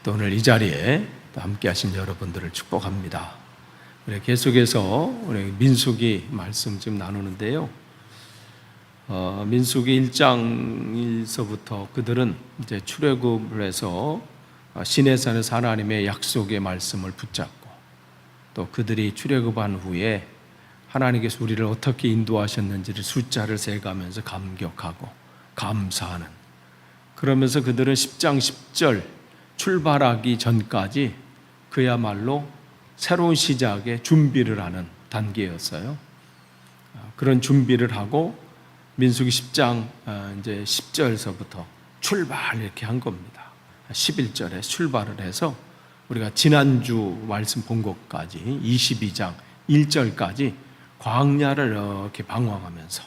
또 오늘 이 자리에 또 함께 하신 여러분들을 축복합니다. 우리 계속해서 우리 민수기 말씀 지금 나누는데요. 민수기 1장 1서부터 그들은 이제 출애굽을 해서 시내산에서 하나님의 약속의 말씀을 붙잡고 또 그들이 출애굽한 후에 하나님께서 우리를 어떻게 인도하셨는지를 숫자를 세가면서 감격하고 감사하는, 그러면서 그들은 10장 10절 출발하기 전까지 그야말로 새로운 시작에 준비를 하는 단계였어요. 그런 준비를 하고 민수기 10장 이제 10절서부터 출발 이렇게 한 겁니다. 11절에 출발을 해서 우리가 지난주 말씀 본 것까지 22장 1절까지 광야를 이렇게 방황하면서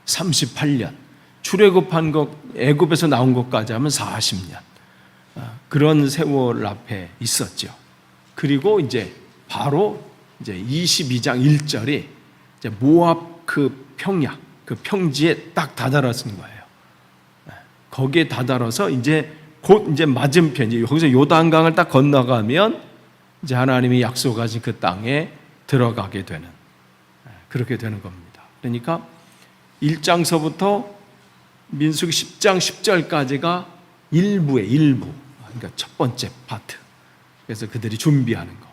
38년 출애굽한 것, 애굽에서 나온 것까지 하면 40년 그런 세월 앞에 있었죠. 그리고 이제 바로 이제 22장 1절이 이제 모압 그 평야, 그 평지에 딱 다다랐은 거예요. 거기에 다다라서 이제 곧 이제 맞은편, 여기서 요단강을 딱 건너가면 이제 하나님이 약속하신 그 땅에 들어가게 되는, 그렇게 되는 겁니다. 그러니까 1장서부터 민수기 10장 10절까지가 일부, 그러니까 첫 번째 파트. 그래서 그들이 준비하는 거.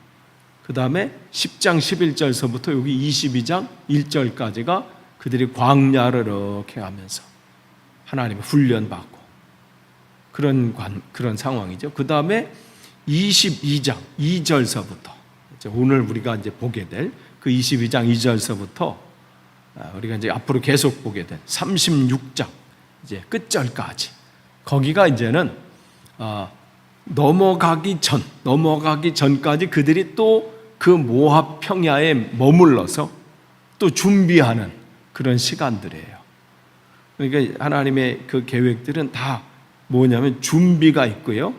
그 다음에 10장 11절서부터 여기 22장 1절까지가 그들이 광야를 이렇게 하면서 하나님의 훈련받고 그런 상황이죠. 그 다음에 22장 2절서부터 오늘 우리가 이제 보게 될 그 22장 2절서부터 우리가 이제 앞으로 계속 보게 될 36장 이제 끝절까지, 거기가 이제는 넘어가기 전까지 그들이 또 그 모압 평야에 머물러서 또 준비하는 그런 시간들이에요. 그러니까 하나님의 그 계획들은 다 뭐냐면 준비가 있고요.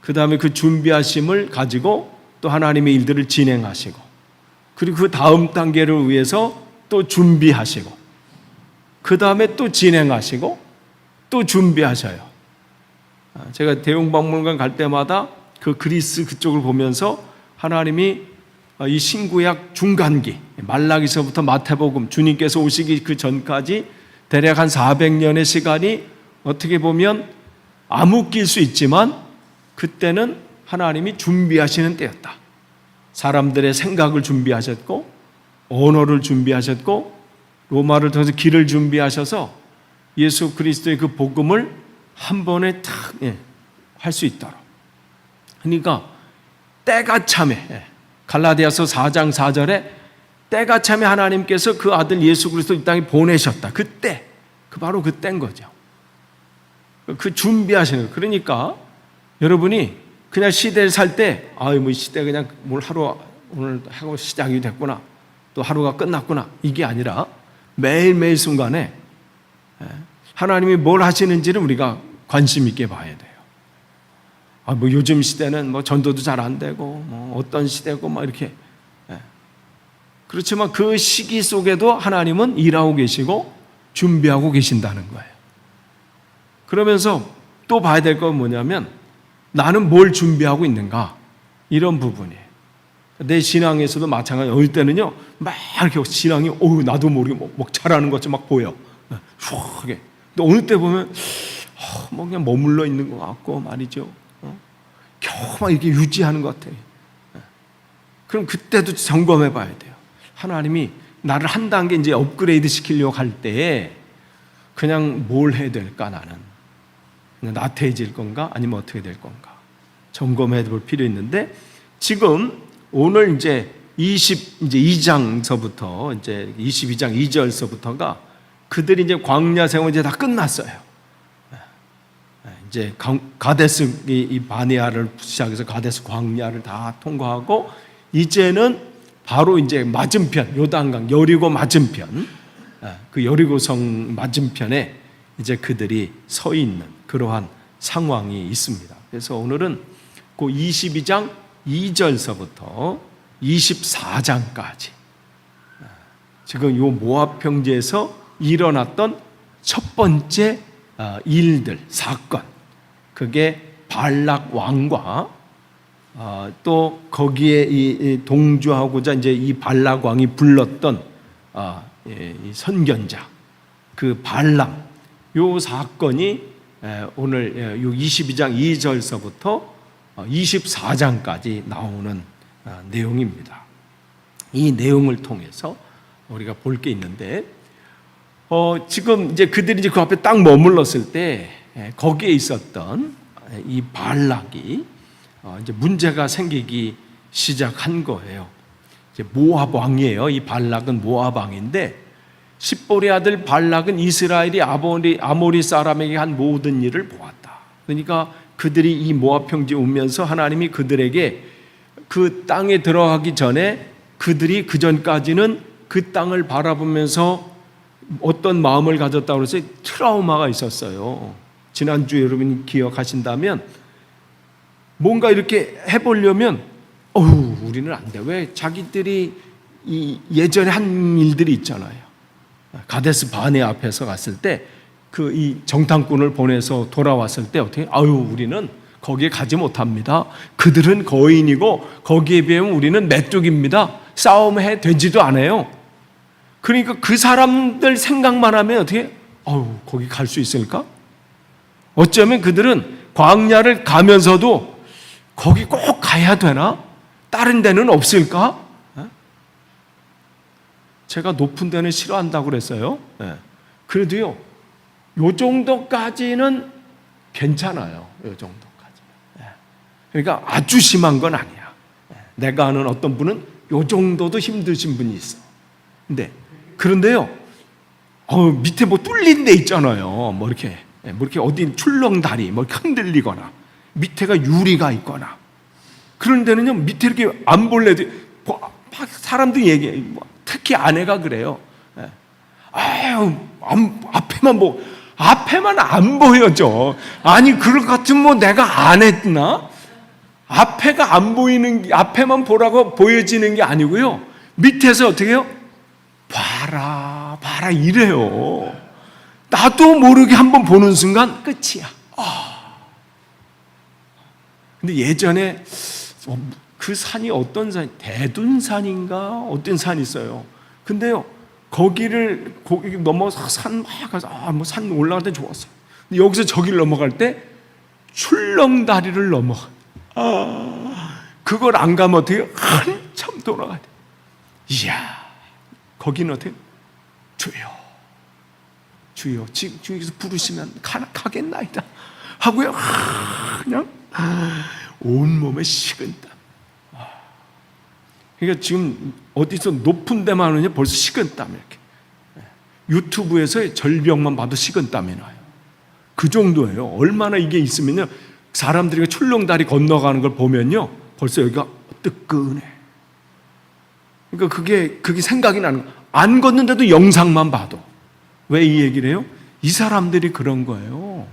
그 다음에 그 준비하심을 가지고 또 하나님의 일들을 진행하시고, 그리고 그 다음 단계를 위해서 또 준비하시고, 그 다음에 또 진행하시고, 또 준비하셔요. 제가 대웅박물관 갈 때마다 그 그리스 그쪽을 보면서 하나님이 이 신구약 중간기, 말라기서부터 마태복음, 주님께서 오시기 그 전까지 대략 한 400년의 시간이 어떻게 보면 암흑기일 수 있지만 그때는 하나님이 준비하시는 때였다. 사람들의 생각을 준비하셨고 언어를 준비하셨고 로마를 통해서 길을 준비하셔서 예수 그리스도의 그 복음을 한 번에 탁 할 수 있도록. 그러니까 때가 참에, 갈라디아서 4장 4절에 때가 참에 하나님께서 그 아들 예수 그리스도 이 땅에 보내셨다. 그때, 바로 그때인 거죠. 그 준비하시는 거예요. 그러니까 여러분이 그냥 시대를 살 때, 뭐 시대 그냥 오늘 하고 시작이 됐구나, 또 하루가 끝났구나, 이게 아니라 매일매일 순간에 하나님이 뭘 하시는지를 우리가 관심 있게 봐야 돼요. 뭐 요즘 시대는 뭐 전도도 잘 안 되고, 뭐 어떤 시대고, 막 이렇게. 그렇지만 그 시기 속에도 하나님은 일하고 계시고 준비하고 계신다는 거예요. 그러면서 또 봐야 될 건 뭐냐면, 나는 뭘 준비하고 있는가? 이런 부분이에요. 내 신앙에서도 마찬가지. 어릴 때는요, 막 이렇게 신앙이, 나도 모르게 막 잘하는 것처럼 막 보여. 후하게. 근데 어느 때 보면, 뭐 그냥 머물러 있는 것 같고 말이죠. 겨우 막 이렇게 유지하는 것 같아요. 그럼 그때도 점검해 봐야 돼요. 하나님이 나를 한 단계 이제 업그레이드 시키려고 할 때에 그냥 뭘 해야 될까, 나는. 그냥 나태해질 건가? 아니면 어떻게 될 건가? 점검해 볼 필요 있는데, 지금 오늘 이제 22장서부터 이제 22장 2절서부터가 그들이 이제 광야 생활 이제 다 끝났어요. 이제 가데스 이 바네아를 시작해서 가데스 광야를 다 통과하고 이제는 바로 이제 맞은편 요단강 여리고 맞은편, 그 여리고성 맞은편에 이제 그들이 서 있는 그러한 상황이 있습니다. 그래서 오늘은 그 22장 2절서부터 24장까지 지금 요 모압 평지에서 일어났던 첫 번째 일들, 사건, 그게 발락 왕과 또 거기에 이 동조하고자 이제 이 발락 왕이 불렀던 이 선견자 그 발람, 요 사건이 오늘 요 22장 2절서부터 24장까지 나오는 내용입니다. 이 내용을 통해서 우리가 볼 게 있는데, 지금 이제 그들이 이제 그 앞에 딱 머물렀을 때 거기에 있었던 이 발락이 이제 문제가 생기기 시작한 거예요. 이제 모압 왕이에요. 이 발락은 모압 왕인데, 십볼의 아들 발락은 이스라엘이 아모리 사람에게 한 모든 일을 보았다. 그러니까 그들이 이 모압 평지에 오면서 하나님이 그들에게 그 땅에 들어가기 전에 그들이 그 전까지는 그 땅을 바라보면서 어떤 마음을 가졌다고 해서 트라우마가 있었어요. 지난주에 여러분이 기억하신다면 뭔가 이렇게 해보려면 우리는 안 돼. 왜? 자기들이 이 예전에 한 일들이 있잖아요. 가데스 바네 앞에서 갔을 때 그 이 정탐꾼을 보내서 돌아왔을 때 어떻게? 우리는 거기에 가지 못합니다. 그들은 거인이고 거기에 비하면 우리는 메뚜기입니다. 싸움해 되지도 않아요. 그러니까 그 사람들 생각만 하면 어떻게? 거기 갈 수 있을까? 어쩌면 그들은 광야를 가면서도 거기 꼭 가야 되나? 다른 데는 없을까? 제가 높은 데는 싫어한다고 그랬어요. 그래도요, 요 정도까지는 괜찮아요. 요 정도까지. 그러니까 아주 심한 건 아니야. 내가 아는 어떤 분은 요 정도도 힘드신 분이 있어. 그런데요, 밑에 뭐 뚫린 데 있잖아요. 뭐 이렇게 어디 출렁다리, 뭐 흔들리거나, 밑에가 유리가 있거나, 그런 데는요, 밑에 이렇게 안 볼래도, 사람들이 얘기해. 특히 아내가 그래요. 앞에만 앞에만 안 보여져. 아니, 그럴 것 같으면 뭐 내가 안 했나? 앞에가 안 보이는, 앞에만 보라고 보여지는 게 아니고요. 밑에서 어떻게 해요? 봐라 이래요. 나도 모르게 한번 보는 순간 끝이야. 근데 예전에 그 산이 어떤 산, 대둔산인가 어떤 산이 있어요. 근데요, 거기 넘어서 산 막 가서 산 올라갈 때 좋았어요. 근데 여기서 저기를 넘어갈 때 출렁다리를 넘어가. 그걸 안 가면 어떻게? 한참 돌아가야 돼. 이야, 거기는 어떻게? 주여, 지금 여기서 부르시면 가겠나이다 하고요, 그냥 온몸에 식은땀. 그러니까 지금 어디서 높은 데만 오냐 벌써 식은땀 이렇게. 유튜브에서 절벽만 봐도 식은땀이 나요. 그 정도예요. 얼마나 이게 있으면요, 사람들이 출렁다리 건너가는 걸 보면요, 벌써 여기가 뜨끈해. 그러니까 그게 생각이 나는 거예요. 안 걷는데도 영상만 봐도. 왜 이 얘기를 해요? 이 사람들이 그런 거예요.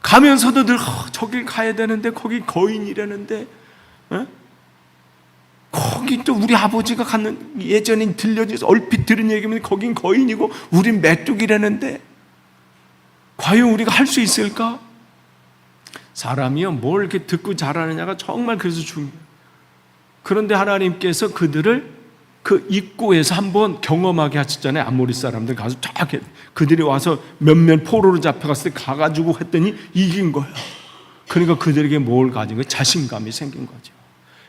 가면서도 늘 저길 가야 되는데 거기 거인이라는데, 거기 또 우리 아버지가 갔는, 예전에 들려줘서 얼핏 들은 얘기면 거긴 거인이고 우린 메뚜기라는데 과연 우리가 할 수 있을까? 사람이요, 뭘 이렇게 듣고 잘하느냐가 정말 그래서 중요해요. 그런데 하나님께서 그들을 그 입구에서 한번 경험하게 하셨잖아요. 아모리 사람들 가서 쫙 그들이 와서 몇몇 포로로 잡혀갔을 때 가가지고 했더니 이긴 거예요. 그러니까 그들에게 뭘 가진 거예요? 자신감이 생긴 거죠.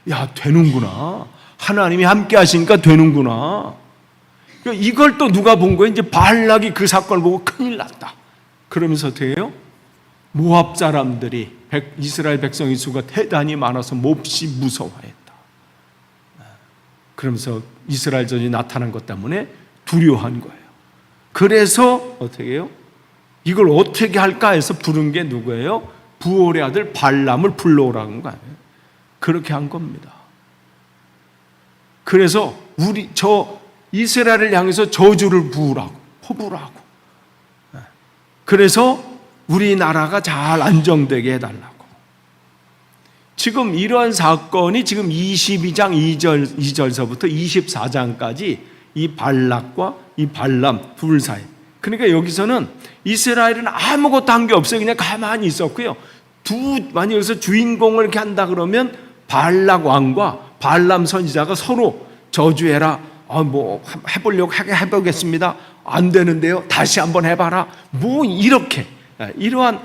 야, 되는구나. 하나님이 함께 하시니까 되는구나. 그러니까 이걸 또 누가 본 거예요? 이제 발락이 그 사건을 보고 큰일 났다. 그러면서 어떻게 해요? 모압 사람들이 이스라엘 백성의 수가 대단히 많아서 몹시 무서워했다. 그러면서 이스라엘 전이 나타난 것 때문에 두려워한 거예요. 그래서 어떻게 해요? 이걸 어떻게 할까 해서 부른 게 누구예요? 부올의 아들 발람을 불러오라는 거예요. 그렇게 한 겁니다. 그래서 이스라엘을 향해서 저주를 부으라고, 포부라고. 그래서 우리나라가 잘 안정되게 해달라고. 지금 이러한 사건이 지금 22장 2절서부터 24장까지 이 발락과 이 발람 둘 사이. 그러니까 여기서는 이스라엘은 아무것도 한 게 없어요. 그냥 가만히 있었고요. 만약 여기서 주인공을 이렇게 한다 그러면 발락 왕과 발람 선지자가 서로 저주해라. 뭐 해보려고 해보겠습니다. 안 되는데요. 다시 한번 해봐라. 뭐 이렇게 이러한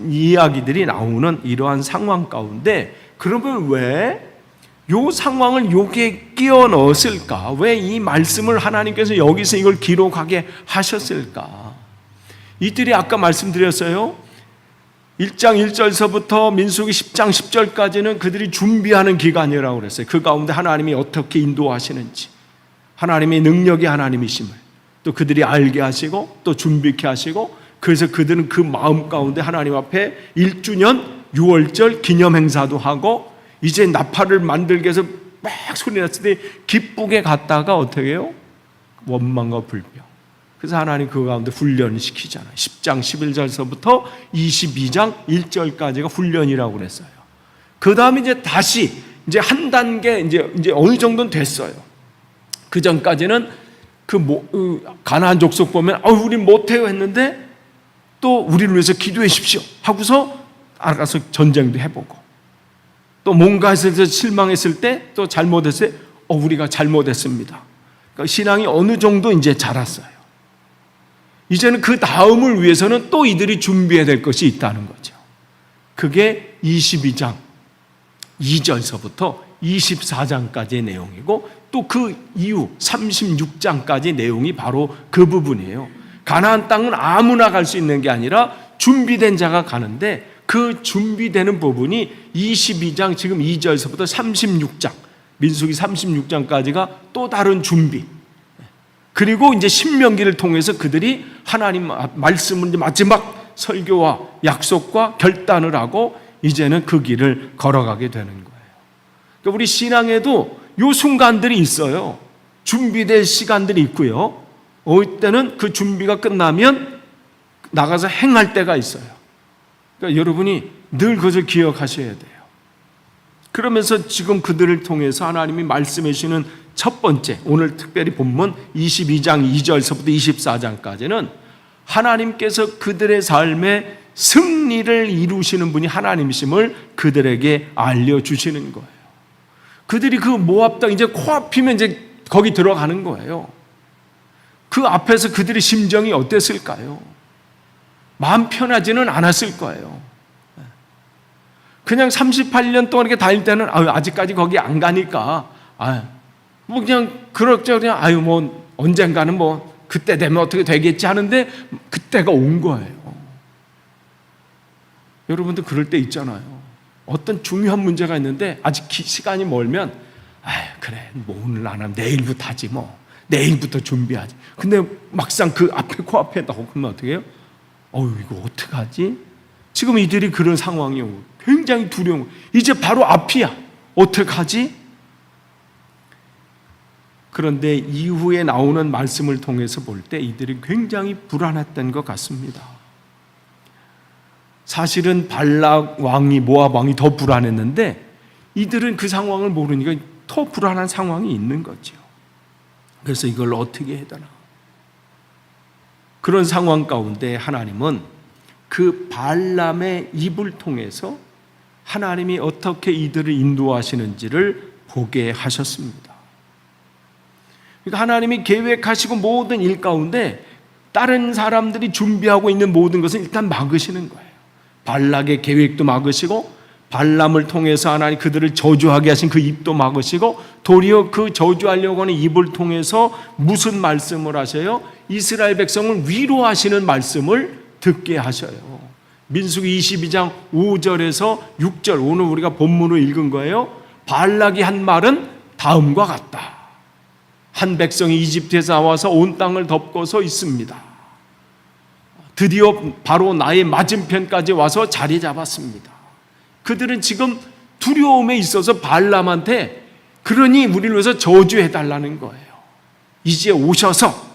이야기들이 나오는 이러한 상황 가운데 그러면 왜 이 상황을 여기에 끼워 넣었을까? 왜 이 말씀을 하나님께서 여기서 이걸 기록하게 하셨을까? 이들이 아까 말씀드렸어요. 1장 1절서부터 민수기 10장 10절까지는 그들이 준비하는 기간이라고 그랬어요. 그 가운데 하나님이 어떻게 인도하시는지, 하나님의 능력이 하나님이심을 또 그들이 알게 하시고 또 준비케 하시고, 그래서 그들은 그 마음 가운데 하나님 앞에 1주년 6월절 기념행사도 하고 이제 나팔을 만들기 위해서 막 소리 났을 때 기쁘게 갔다가 어떻게 해요? 원망과 불평. 그래서 하나님 그 가운데 훈련을 시키잖아요. 10장 11절서부터 22장 1절까지가 훈련이라고 그랬어요. 그 다음에 이제 다시 이제 한 단계 이제 어느 정도는 됐어요. 그 전까지는 가나안 족속 보면 우리 못해요 했는데 또 우리를 위해서 기도해 주십시오 하고서 알아서 전쟁도 해보고, 또 뭔가 해서 실망했을 때 또 잘못했을 때 우리가 잘못했습니다. 그러니까 신앙이 어느 정도 이제 자랐어요. 이제는 그 다음을 위해서는 또 이들이 준비해야 될 것이 있다는 거죠. 그게 22장 2절서부터 24장까지의 내용이고, 또 그 이후 36장까지 내용이 바로 그 부분이에요. 가나안 땅은 아무나 갈 수 있는 게 아니라 준비된 자가 가는데, 그 준비되는 부분이 22장 지금 2절서부터 36장 민수기 36장까지가 또 다른 준비, 그리고 이제 신명기를 통해서 그들이 하나님 말씀을 이제 마지막 설교와 약속과 결단을 하고 이제는 그 길을 걸어가게 되는 거예요. 그러니까 우리 신앙에도 요 순간들이 있어요. 준비될 시간들이 있고요. 어느 때는 그 준비가 끝나면 나가서 행할 때가 있어요. 그러니까 여러분이 늘 그것을 기억하셔야 돼요. 그러면서 지금 그들을 통해서 하나님이 말씀해 주시는 첫 번째, 오늘 특별히 본문 22장 2절서부터 24장까지는 하나님께서 그들의 삶에 승리를 이루시는 분이 하나님이심을 그들에게 알려주시는 거예요. 그들이 그 모압 땅 이제 코앞이면 이제 거기 들어가는 거예요. 그 앞에서 그들의 심정이 어땠을까요? 마음 편하지는 않았을 거예요. 그냥 38년 동안 이렇게 다닐 때는 아직까지 거기 안 가니까 뭐 그냥 그냥 뭐 언젠가는 뭐 그때 되면 어떻게 되겠지 하는데 그때가 온 거예요. 여러분도 그럴 때 있잖아요. 어떤 중요한 문제가 있는데 아직 시간이 멀면 그래 뭐 오늘 안 하면 내일부터 하지 뭐 내일부터 준비하지. 근데 막상 그 앞에 코앞에 나오면 어떻게 해요? 이거 어떡하지? 지금 이들이 그런 상황이에요. 굉장히 두려운 거예요. 이제 바로 앞이야. 어떡하지? 그런데 이후에 나오는 말씀을 통해서 볼 때 이들이 굉장히 불안했던 것 같습니다. 사실은 발락 왕이 모압 왕이 더 불안했는데 이들은 그 상황을 모르니까 더 불안한 상황이 있는 거죠. 그래서 이걸 어떻게 해야 되나? 그런 상황 가운데 하나님은 그 발람의 입을 통해서 하나님이 어떻게 이들을 인도하시는지를 보게 하셨습니다. 그러니까 하나님이 계획하시고 모든 일 가운데 다른 사람들이 준비하고 있는 모든 것을 일단 막으시는 거예요. 발락의 계획도 막으시고 발람을 통해서 하나님 그들을 저주하게 하신 그 입도 막으시고 도리어 그 저주하려고 하는 입을 통해서 무슨 말씀을 하셔요? 이스라엘 백성을 위로하시는 말씀을 듣게 하셔요. 민수기 22장 5절에서 6절, 오늘 우리가 본문으로 읽은 거예요. 발락이 한 말은 다음과 같다. 한 백성이 이집트에서 나와서 온 땅을 덮고서 있습니다. 드디어 바로 나의 맞은편까지 와서 자리 잡았습니다. 그들은 지금 두려움에 있어서 발람한테 그러니 우리를 위해서 저주해달라는 거예요. 이제 오셔서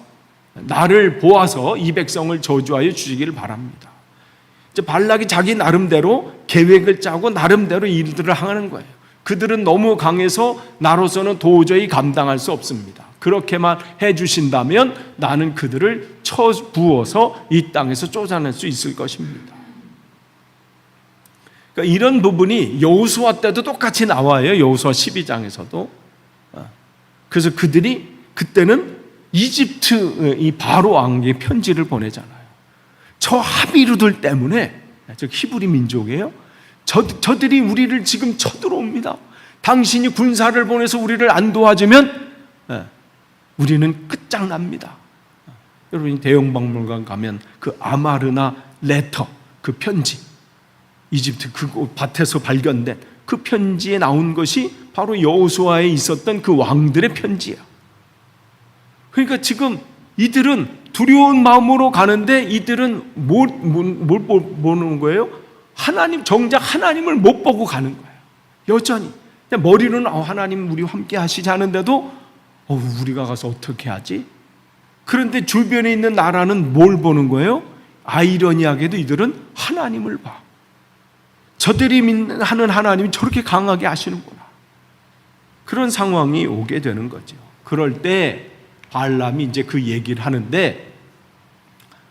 나를 보아서 이 백성을 저주하여 주시기를 바랍니다. 이제 발락이 자기 나름대로 계획을 짜고 나름대로 일들을 하는 거예요. 그들은 너무 강해서 나로서는 도저히 감당할 수 없습니다. 그렇게만 해주신다면 나는 그들을 쳐부어서 이 땅에서 쫓아낼 수 있을 것입니다. 그러니까 이런 부분이 여호수아 때도 똑같이 나와요. 여호수아 12장에서도. 그래서 그들이 그때는 이집트 이 바로 왕에게 편지를 보내잖아요. 저 하비루들 때문에, 저 히브리 민족이에요. 저들이 우리를 지금 쳐들어옵니다. 당신이 군사를 보내서 우리를 안 도와주면 우리는 끝장납니다. 여러분이 대형박물관 가면 그 아마르나 레터, 그 편지, 이집트 그 밭에서 발견된 그 편지에 나온 것이 바로 여호수아에 있었던 그 왕들의 편지야. 그러니까 지금 이들은 두려운 마음으로 가는데 이들은 뭘 보는 거예요? 하나님, 정작 하나님을 못 보고 가는 거예요. 여전히 머리는 하나님 우리와 함께 하시지 않은데도 우리가 가서 어떻게 하지? 그런데 주변에 있는 나라는 뭘 보는 거예요? 아이러니하게도 이들은 하나님을 봐. 저들이 하는 하나님이 저렇게 강하게 하시는구나. 그런 상황이 오게 되는 거죠. 그럴 때 발람이 이제 그 얘기를 하는데,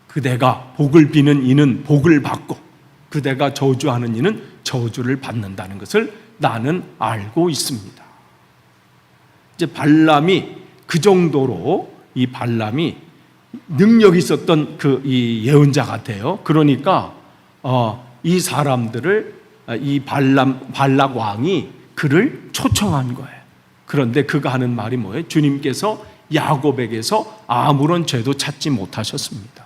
그대가 복을 비는 이는 복을 받고 그대가 저주하는 이는 저주를 받는다는 것을 나는 알고 있습니다. 이제 발람이 그 정도로 이 발람이 능력이 있었던 그 이 예언자 같아요. 그러니까 이 사람들을 이 발락 왕이 그를 초청한 거예요. 그런데 그가 하는 말이 뭐예요? 주님께서 야곱에게서 아무런 죄도 찾지 못하셨습니다.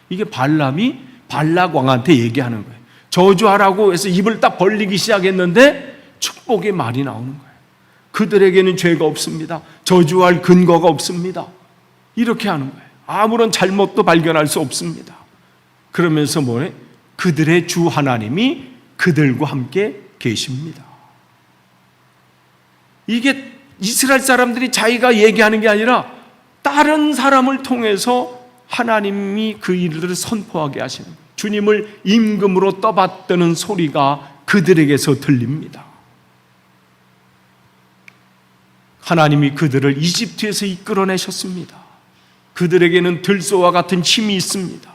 이게 발람이 발락 왕한테 얘기하는 거예요. 저주하라고 해서 입을 딱 벌리기 시작했는데 축복의 말이 나오는 거예요. 그들에게는 죄가 없습니다. 저주할 근거가 없습니다. 이렇게 하는 거예요. 아무런 잘못도 발견할 수 없습니다. 그러면서 뭐예요? 그들의 주 하나님이 그들과 함께 계십니다. 이게 이스라엘 사람들이 자기가 얘기하는 게 아니라 다른 사람을 통해서 하나님이 그 일들을 선포하게 하시는 거예요. 주님을 임금으로 떠받드는 소리가 그들에게서 들립니다. 하나님이 그들을 이집트에서 이끌어내셨습니다. 그들에게는 들소와 같은 힘이 있습니다.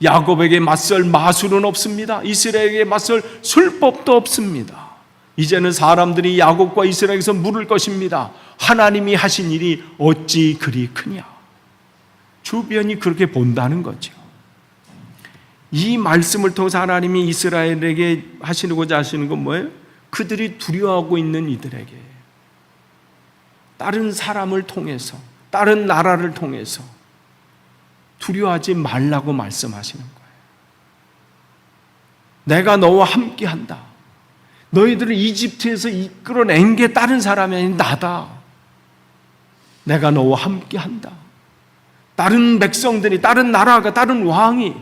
야곱에게 맞설 마술은 없습니다. 이스라엘에게 맞설 술법도 없습니다. 이제는 사람들이 야곱과 이스라엘에서 물을 것입니다. 하나님이 하신 일이 어찌 그리 크냐. 주변이 그렇게 본다는 거죠. 이 말씀을 통해서 하나님이 이스라엘에게 하시고자 하시는 건 뭐예요? 그들이 두려워하고 있는 이들에게 다른 사람을 통해서, 다른 나라를 통해서 두려워하지 말라고 말씀하시는 거예요. 내가 너와 함께한다. 너희들을 이집트에서 이끌어낸 게 다른 사람이 아닌 나다. 내가 너와 함께한다. 다른 백성들이, 다른 나라가, 다른 왕이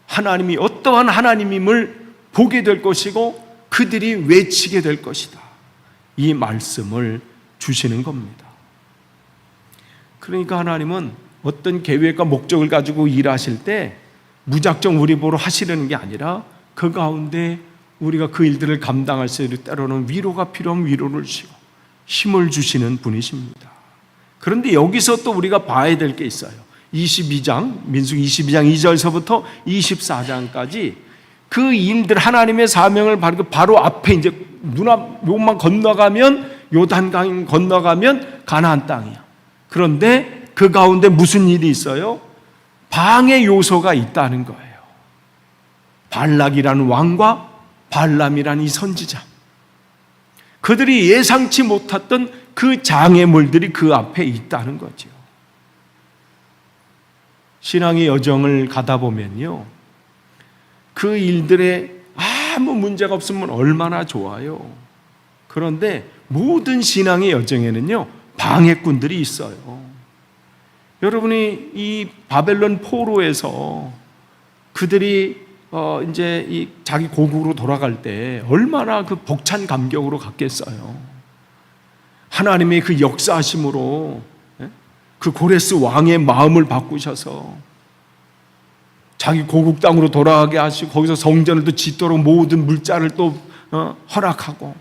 하나님이 어떠한 하나님임을 보게 될 것이고 그들이 외치게 될 것이다. 이 말씀을 주시는 겁니다. 그러니까 하나님은 어떤 계획과 목적을 가지고 일하실 때 무작정 우리 보러 하시려는 게 아니라 그 가운데 우리가 그 일들을 감당할 수 있는 때로는 위로가 필요하면 위로를 주시고 힘을 주시는 분이십니다. 그런데 여기서 또 우리가 봐야 될 게 있어요. 22장, 민수기 22장 2절서부터 24장까지 그 일들, 하나님의 사명을 바로 앞에 이제 요만 건너가면, 요단강 건너가면 가나안 땅이야. 그런데 그 가운데 무슨 일이 있어요? 방해 요소가 있다는 거예요. 발락이라는 왕과 발람이라는 이 선지자, 그들이 예상치 못했던 그 장애물들이 그 앞에 있다는 거죠. 신앙의 여정을 가다 보면요, 그 일들에 아무 문제가 없으면 얼마나 좋아요. 그런데 모든 신앙의 여정에는요 방해꾼들이 있어요. 여러분이 이 바벨론 포로에서 그들이 이제 이 자기 고국으로 돌아갈 때 얼마나 그 벅찬 감격으로 갔겠어요. 하나님의 그 역사하심으로 그 고레스 왕의 마음을 바꾸셔서 자기 고국 땅으로 돌아가게 하시고 거기서 성전을 또 짓도록 모든 물자를 또 허락하고,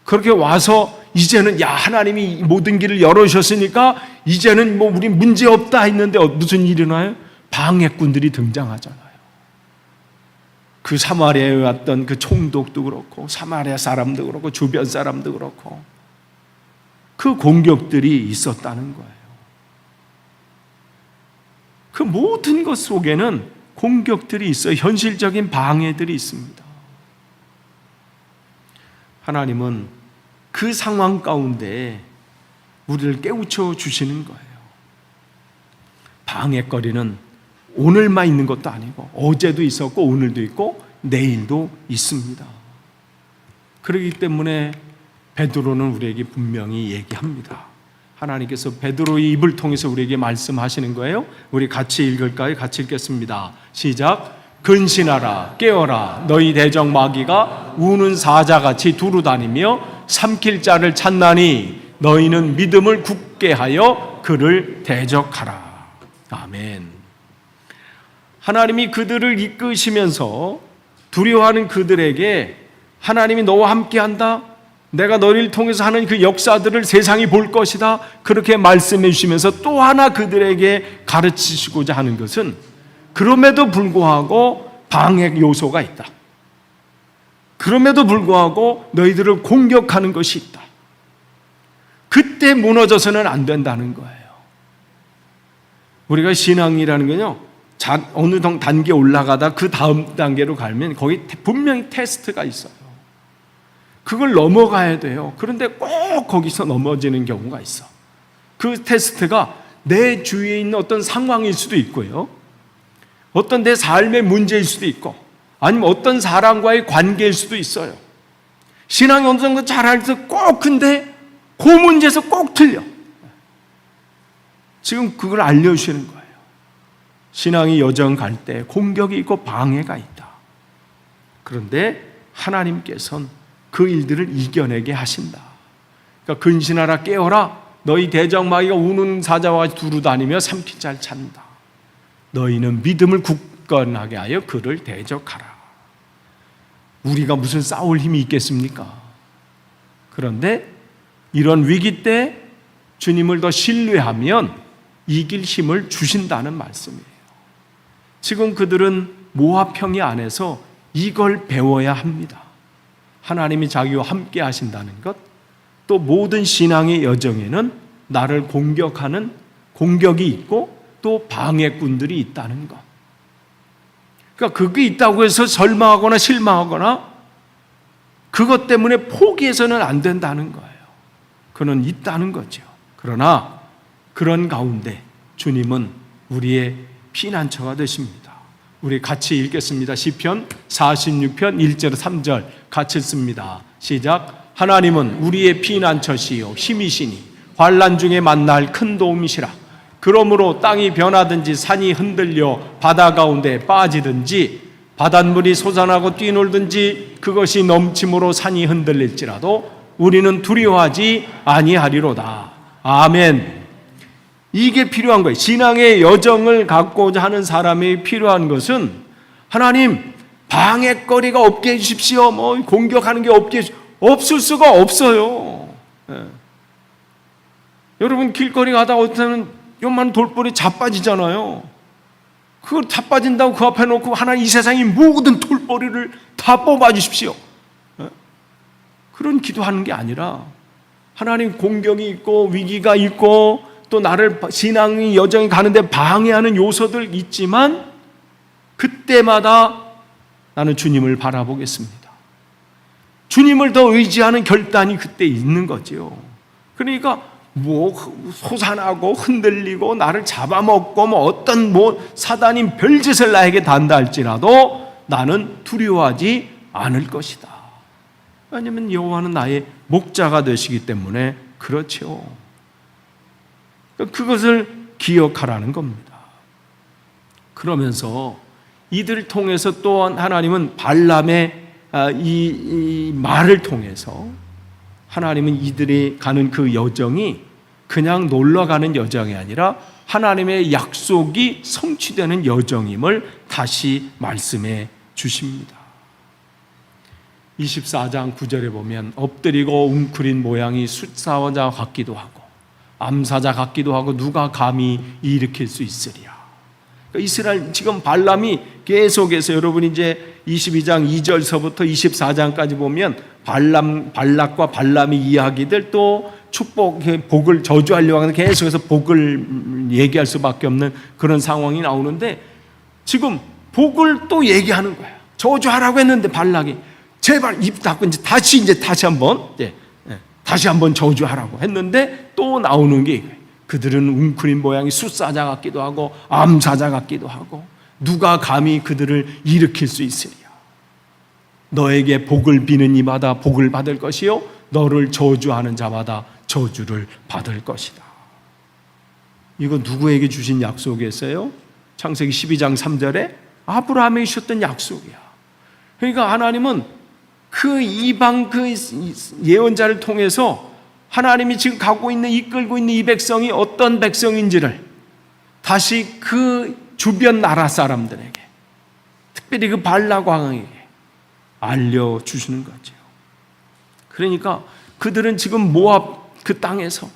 그렇게 와서 이제는 야 하나님이 모든 길을 열어주셨으니까 이제는 뭐 우리 문제 없다 했는데 무슨 일이 나요? 방해꾼들이 등장하잖아요. 그 사마리아에 왔던 그 총독도 그렇고 사마리아 사람도 그렇고 주변 사람도 그렇고 그 공격들이 있었다는 거예요. 그 모든 것 속에는 공격들이 있어요. 현실적인 방해들이 있습니다. 하나님은 그 상황 가운데 우리를 깨우쳐 주시는 거예요. 방해거리는 오늘만 있는 것도 아니고 어제도 있었고 오늘도 있고 내일도 있습니다. 그렇기 때문에 베드로는 우리에게 분명히 얘기합니다. 하나님께서 베드로의 입을 통해서 우리에게 말씀하시는 거예요. 우리 같이 읽을까요? 같이 읽겠습니다. 시작. 근신하라 깨어라 너희 대적 마귀가 우는 사자같이 두루다니며 삼킬 자를 찾나니 너희는 믿음을 굳게 하여 그를 대적하라. 아멘. 하나님이 그들을 이끄시면서 두려워하는 그들에게 하나님이 너와 함께한다, 내가 너희를 통해서 하는 그 역사들을 세상이 볼 것이다, 그렇게 말씀해 주시면서 또 하나 그들에게 가르치시고자 하는 것은 그럼에도 불구하고 방해 요소가 있다. 그럼에도 불구하고 너희들을 공격하는 것이 있다. 그때 무너져서는 안 된다는 거예요. 우리가 신앙이라는 건요, 어느 단계 올라가다 그 다음 단계로 가면 거기 분명히 테스트가 있어요. 그걸 넘어가야 돼요. 그런데 꼭 거기서 넘어지는 경우가 있어. 그 테스트가 내 주위에 있는 어떤 상황일 수도 있고요, 어떤 내 삶의 문제일 수도 있고, 아니면 어떤 사람과의 관계일 수도 있어요. 신앙이 어느 정도 잘할 때 꼭, 근데 그 문제에서 꼭 틀려. 지금 그걸 알려주시는 거예요. 신앙이 여정 갈 때 공격이 있고 방해가 있다. 그런데 하나님께서는 그 일들을 이겨내게 하신다. 그러니까 근신하라 깨어라 너희 대적 마귀가 우는 사자와 두루다니며 삼킬 자를 찾는다. 너희는 믿음을 굳건하게 하여 그를 대적하라. 우리가 무슨 싸울 힘이 있겠습니까? 그런데 이런 위기 때 주님을 더 신뢰하면 이길 힘을 주신다는 말씀이에요. 지금 그들은 모압 평야 안에서 이걸 배워야 합니다. 하나님이 자기와 함께 하신다는 것, 또 모든 신앙의 여정에는 나를 공격하는 공격이 있고 또 방해꾼들이 있다는 것. 그러니까 그게 있다고 해서 절망하거나 실망하거나 그것 때문에 포기해서는 안 된다는 거예요. 그는 있다는 거죠. 그러나 그런 가운데 주님은 우리의 피난처가 되십니다. 우리 같이 읽겠습니다. 시편 46편 1절 3절 같이 읽습니다. 시작. 하나님은 우리의 피난처시요 힘이시니 환난 중에 만날 큰 도움이시라. 그러므로 땅이 변하든지 산이 흔들려 바다 가운데 빠지든지 바닷물이 솟아나고 뛰놀든지 그것이 넘침으로 산이 흔들릴지라도 우리는 두려워하지 아니하리로다. 아멘. 이게 필요한 거예요. 신앙의 여정을 갖고자 하는 사람이 필요한 것은 하나님 방해거리가 없게 해주십시오. 공격하는 게 없을 수가 없어요. 예. 여러분 길거리 가다가 어떤 요만 돌볼이 자빠지잖아요. 그걸 자빠진다고 그 앞에 놓고 하나님 이 세상의 모든 돌보리를 다 뽑아주십시오. 예? 그런 기도하는 게 아니라 하나님 공격이 있고 위기가 있고 또 나를 신앙의 여정이 가는데 방해하는 요소들 있지만 그때마다 나는 주님을 바라보겠습니다. 주님을 더 의지하는 결단이 그때 있는 거죠. 그러니까 솟아나고 흔들리고 나를 잡아먹고 어떤 사단인 별짓을 나에게 단다 할지라도 나는 두려워하지 않을 것이다. 왜냐하면 여호와는 나의 목자가 되시기 때문에 그렇죠. 그것을 기억하라는 겁니다. 그러면서 이들을 통해서 또한 하나님은 발람의 이 말을 통해서 하나님은 이들이 가는 그 여정이 그냥 놀러가는 여정이 아니라 하나님의 약속이 성취되는 여정임을 다시 말씀해 주십니다. 24장 9절에 보면 엎드리고 웅크린 모양이 숫사자 같기도 하고 암사자 같기도 하고 누가 감히 일으킬 수 있으리야. 이스라엘 지금 발람이 계속해서 여러분 이제 22장 2절서부터 24장까지 보면 발락과 발람의 이야기들 또 축복, 복을 저주하려고 하는 계속해서 복을 얘기할 수밖에 없는 그런 상황이 나오는데 지금 복을 또 얘기하는 거예요. 저주하라고 했는데 발락이 제발 입 닫고 다시 한번 저주하라고 했는데 또 나오는 게 이거예요. 그들은 웅크린 모양이 숫사자 같기도 하고 암사자 같기도 하고 누가 감히 그들을 일으킬 수 있으랴. 너에게 복을 비는 이마다 복을 받을 것이요 너를 저주하는 자마다 저주를 받을 것이다. 이거 누구에게 주신 약속이었어요? 창세기 12장 3절에 아브라함에게 주셨던 약속이야. 그러니까 하나님은 그 이방 그 예언자를 통해서 하나님이 지금 가고 있는 이끌고 있는 이 백성이 어떤 백성인지를 다시 그 주변 나라 사람들에게 특별히 그 발락 왕에게 알려주시는 거죠. 그러니까 그들은 지금 모압 그 땅에서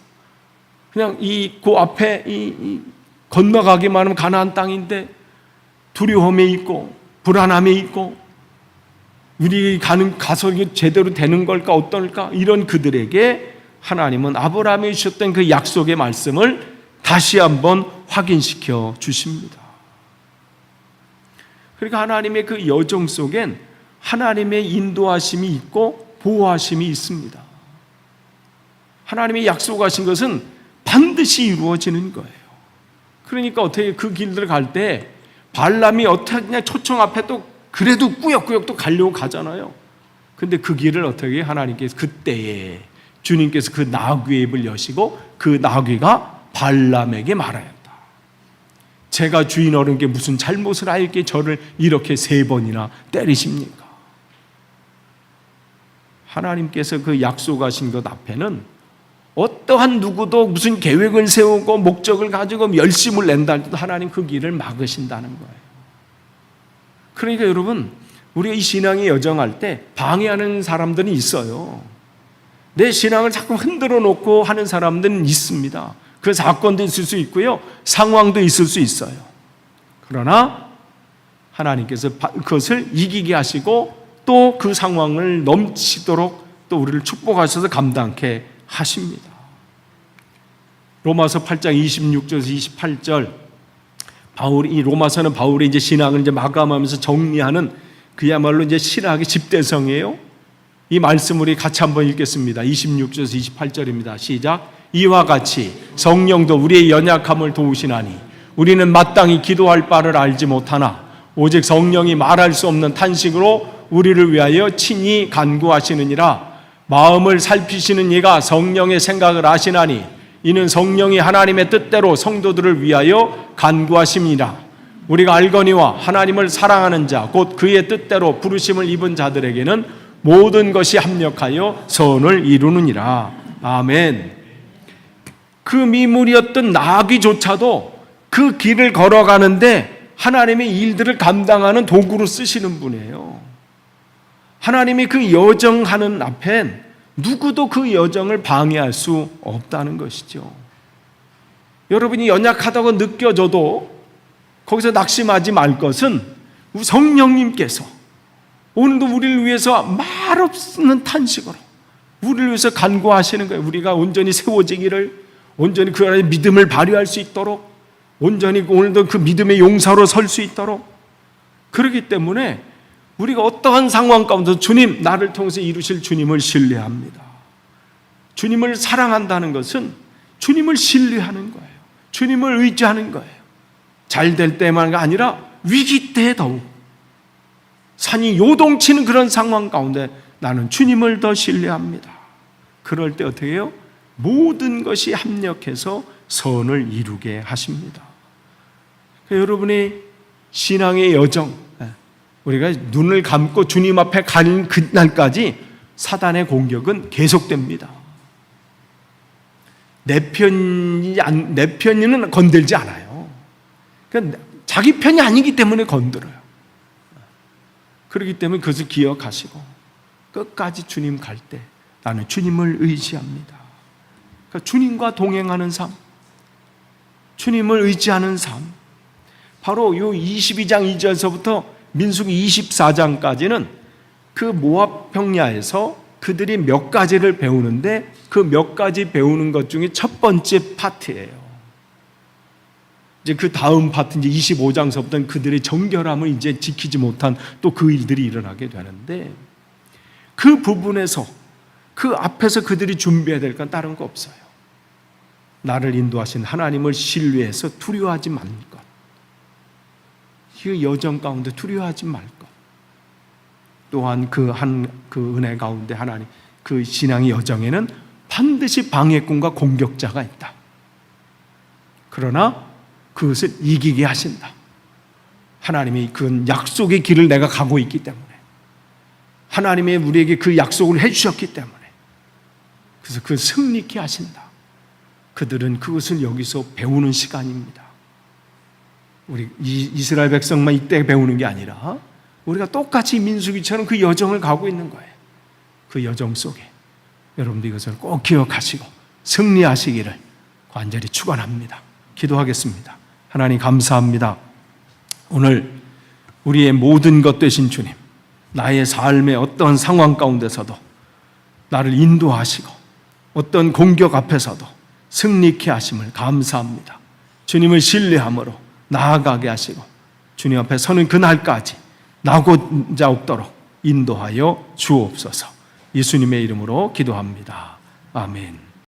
그냥 그 앞에 건너가기만 하면 가나안 땅인데 두려움에 있고 불안함에 있고 우리 가서 이게 제대로 되는 걸까 어떨까 이런 그들에게 하나님은 아브라함이 주셨던 그 약속의 말씀을 다시 한번 확인시켜 주십니다. 그러니까 하나님의 그 여정 속엔 하나님의 인도하심이 있고 보호하심이 있습니다. 하나님이 약속하신 것은 반드시 이루어지는 거예요. 그러니까 어떻게 그 길들을 갈 때 발람이 어떻게 그냥 초청 앞에 또 그래도 꾸역꾸역 또 가려고 가잖아요. 근데 그 길을 어떻게 하나님께서 그때에 주님께서 그 나귀의 입을 여시고 그 나귀가 발람에게 말하였다. 제가 주인 어른께 무슨 잘못을 하였기에 저를 이렇게 3번이나 때리십니까? 하나님께서 그 약속하신 것 앞에는 어떠한 누구도 무슨 계획을 세우고 목적을 가지고 열심을 낸다 해도 하나님 그 길을 막으신다는 거예요. 그러니까 여러분 우리가 이 신앙의 여정할 때 방해하는 사람들은 있어요. 내 신앙을 자꾸 흔들어 놓고 하는 사람들은 있습니다. 그 사건도 있을 수 있고요, 상황도 있을 수 있어요. 그러나 하나님께서 그것을 이기게 하시고 또 그 상황을 넘치도록 또 우리를 축복하셔서 감당케 하십니다. 로마서 8장 26절에서 28절 이 로마서는 바울이 이제 신앙을 이제 마감하면서 정리하는 그야말로 이제 신학의 집대성이에요. 이 말씀을 우리 같이 한번 읽겠습니다. 26절에서 28절입니다. 시작. 이와 같이 성령도 우리의 연약함을 도우시나니 우리는 마땅히 기도할 바를 알지 못하나 오직 성령이 말할 수 없는 탄식으로 우리를 위하여 친히 간구하시느니라. 마음을 살피시는 이가 성령의 생각을 아시나니 이는 성령이 하나님의 뜻대로 성도들을 위하여 간구하심이라. 우리가 알거니와 하나님을 사랑하는 자 곧 그의 뜻대로 부르심을 입은 자들에게는 모든 것이 합력하여 선을 이루느니라. 아멘. 그 미물이었던 나귀조차도 그 길을 걸어가는데 하나님의 일들을 감당하는 도구로 쓰시는 분이에요. 하나님이 그 여정하는 앞엔 누구도 그 여정을 방해할 수 없다는 것이죠. 여러분이 연약하다고 느껴져도 거기서 낙심하지 말 것은 성령님께서 오늘도 우리를 위해서 말없는 탄식으로 우리를 위해서 간구하시는 거예요. 우리가 온전히 세워지기를, 온전히 그 안에 믿음을 발휘할 수 있도록, 온전히 오늘도 그 믿음의 용사로 설 수 있도록. 그렇기 때문에 우리가 어떠한 상황 가운데서 주님, 나를 통해서 이루실 주님을 신뢰합니다. 주님을 사랑한다는 것은 주님을 신뢰하는 거예요. 주님을 의지하는 거예요. 잘 될 때만 아니라 위기 때 더욱, 산이 요동치는 그런 상황 가운데 나는 주님을 더 신뢰합니다. 그럴 때 어떻게 해요? 모든 것이 합력해서 선을 이루게 하십니다. 여러분의 신앙의 여정, 우리가 눈을 감고 주님 앞에 가는 그날까지 사단의 공격은 계속됩니다. 내 편이는 건들지 않아요. 그러니까 자기 편이 아니기 때문에 건드려요. 그렇기 때문에 그것을 기억하시고 끝까지 주님 갈 때 나는 주님을 의지합니다. 그러니까 주님과 동행하는 삶, 주님을 의지하는 삶, 바로 요 22장 2절서부터 민수기 24장까지는 그 모압 평야에서 그들이 몇 가지를 배우는데 그 몇 가지 배우는 것 중에 첫 번째 파트예요. 이제 그 다음 파트 이제 25장서부터는 그들의 정결함을 이제 지키지 못한 또 그 일들이 일어나게 되는데, 그 부분에서 그 앞에서 그들이 준비해야 될 건 다른 거 없어요. 나를 인도하신 하나님을 신뢰해서 두려워하지 말 것. 그 여정 가운데 두려워하지 말 것. 또한 그 은혜 가운데 하나님 그 신앙의 여정에는 반드시 방해꾼과 공격자가 있다. 그러나 그것을 이기게 하신다. 하나님이 그 약속의 길을 내가 가고 있기 때문에, 하나님이 우리에게 그 약속을 해주셨기 때문에, 그래서 그 승리케 하신다. 그들은 그것을 여기서 배우는 시간입니다. 우리 이스라엘 백성만 이때 배우는 게 아니라 우리가 똑같이 민수기처럼 그 여정을 가고 있는 거예요. 그 여정 속에 여러분들 이것을 꼭 기억하시고 승리하시기를 간절히 축원합니다. 기도하겠습니다. 하나님 감사합니다. 오늘 우리의 모든 것 되신 주님, 나의 삶의 어떤 상황 가운데서도 나를 인도하시고 어떤 공격 앞에서도 승리케 하심을 감사합니다. 주님을 신뢰함으로 나아가게 하시고 주님 앞에 서는 그날까지 나고자 없도록 인도하여 주옵소서. 예수님의 이름으로 기도합니다. 아멘.